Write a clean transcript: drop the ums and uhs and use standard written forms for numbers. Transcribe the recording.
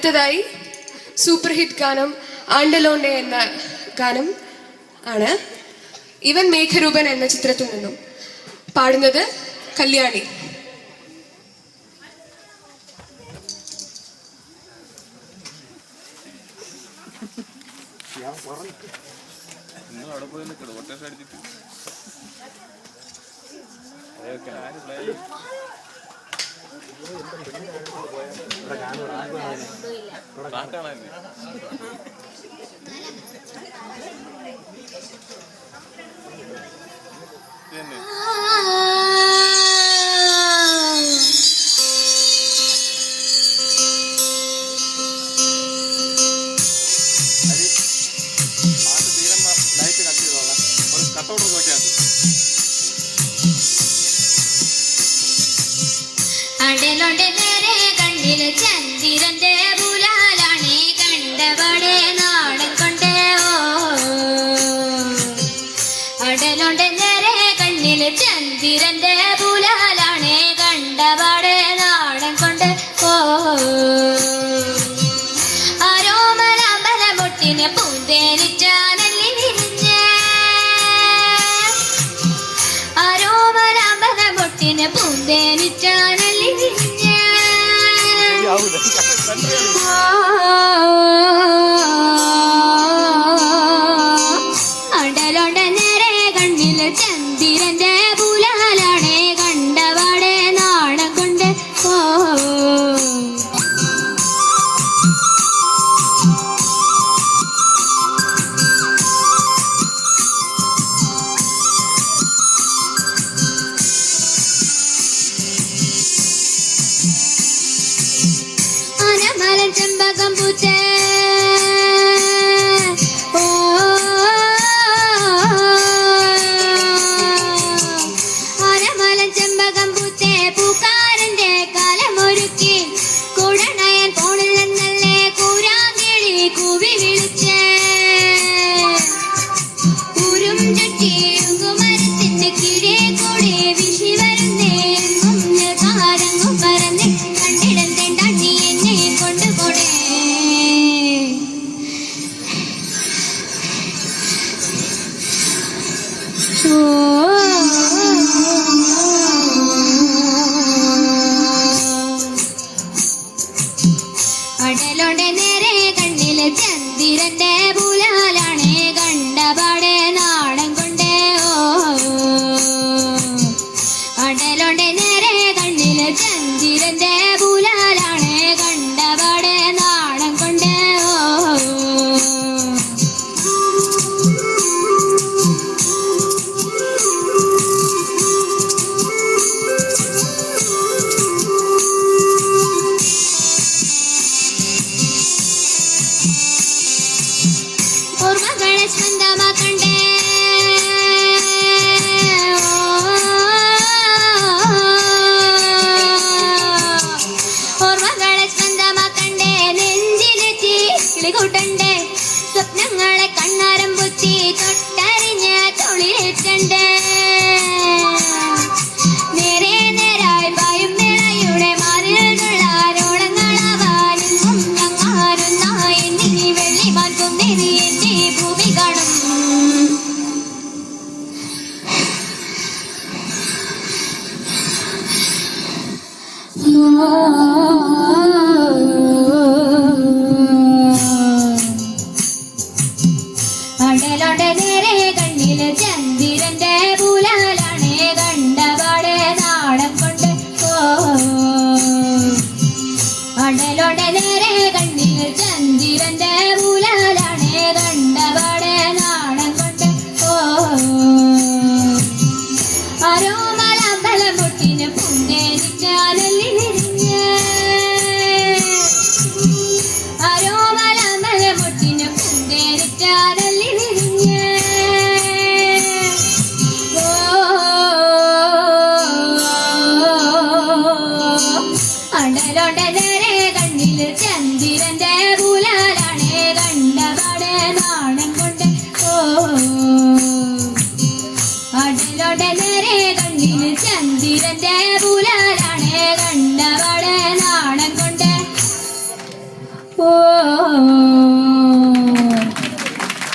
അടുത്തതായി super hit ഗാനം ആണ്ടലോണ്ടെ എന്ന ഗാനം ആണ്. ഇവൻ മേഘരൂപൻ എന്ന ചിത്രത്തിൽ നിന്നും പാടുന്നത് കല്യാണി. അടലോടെ നേരെ കണ്ണില് ചന്ദ്രന്റെ പുലാലാണേ കണ്ടവടെ നാടൻ കൊണ്ടേ അടലോടെ നേരെ കണ്ണില് ചന്ദ്രന്റെ പുലാലാണേ കണ്ടവടെ നാടൻ കൊണ്ട് ആരോമലാമ്പല മുട്ടിന് പൂന്തേനിച്ചാനല്ലി വിരിഞ്ഞ് ആരോമലാമ്പല മുട്ടിന് പൂന്തേനിച്ചാനല്ലി അടലോണ്ട നേരെ കണ്ണില് ചന്ദ്രന്റെ പുലാലാണേ കണ്ടവാടെ നാണം കൊണ്ട് അനമലൻ ചെമ്പകം പൂച്ചേ അനമലൻ ചെമ്പകം പൂച്ചേ പൂക്കാരന്റെ കാലമൊരുക്കി കുടനയൻ ഫോണിൽ നിന്നല്ലേ കൂരാങ്കിളി കൂവി വിളിച്ചേ ഉരും ചുറ്റിയുങ്ങുമരത്തിന്റെ കിഴേ കൂടെ വിഷി വരുന്നേ കാരങ്ങും പറഞ്ഞ് കണ്ടിടം തെണ്ടാണ്ടി എന്നെ കൊണ്ടുപോടേ അടലോടെ നേരെ കണ്ണില് ചന്ദ്രന്റെ പുലാലാണേ കണ്ടപാടെ നാടൻ കൊണ്ടേ അടലോടെ നേരെ കണ്ണില് ചന്ദ്രന്റെ പുലാലാണേ കണ്ടപാടെ നാടൻ കൊണ്ടേ ഓർമ്മകളെ സ്വന്തമാക്കണ്ടേ ഓർമ്മകളെ സ്വന്തമാക്കണ്ടേ നെഞ്ചിലെത്തി കിളികൂട്ടണ്ടേ സ്വപ്നങ്ങളെ കണ്ണാരം പൊത്തി തൊട്ടറിഞ്ഞ് തൊളിലേറ്റണ്ടേ നേരെ നേരായി പായും മേളയുടെ മാറിൽ നുള്ളാരോളങ്ങളാവാനും ഞങ്ങാരുന്നായി നീ വെള്ളി മാറ്റും നേരി എന്റെ ഭൂമി കാണും അടലോടെ നേരെ കണ്ണില് ചന്ദ്രന്റെ പുലാലാണേ കണ്ടപാടെ നാടൻ കൊണ്ട് അടലോടെ നേരെ കണ്ണില് ചന്ദ്രന്റെ പുലാലാണേ കണ്ടപാടെ നാടൻ കൊണ്ട് ആരോമലമ്പല മുട്ടിന് പുന്തേനിച്ചാലല്ലി വിരിഞ്ഞ് ആരോമലമ്പല മുട്ടിന് പുന്തേനിച്ചാലല്ലി വിരിഞ്ഞ് അടലോടെ നേരെ കണ്ണില് ചന്ദ്രന്റെ പുലാലാണേ കണ്ടപാടെ നാണം കൊണ്ട് അടലോടെ നേരെ കണ്ണില് ചന്ദ്രന്റെ പുലാലാണേ കണ്ടപാടെ നാണം കൊണ്ട് ഓ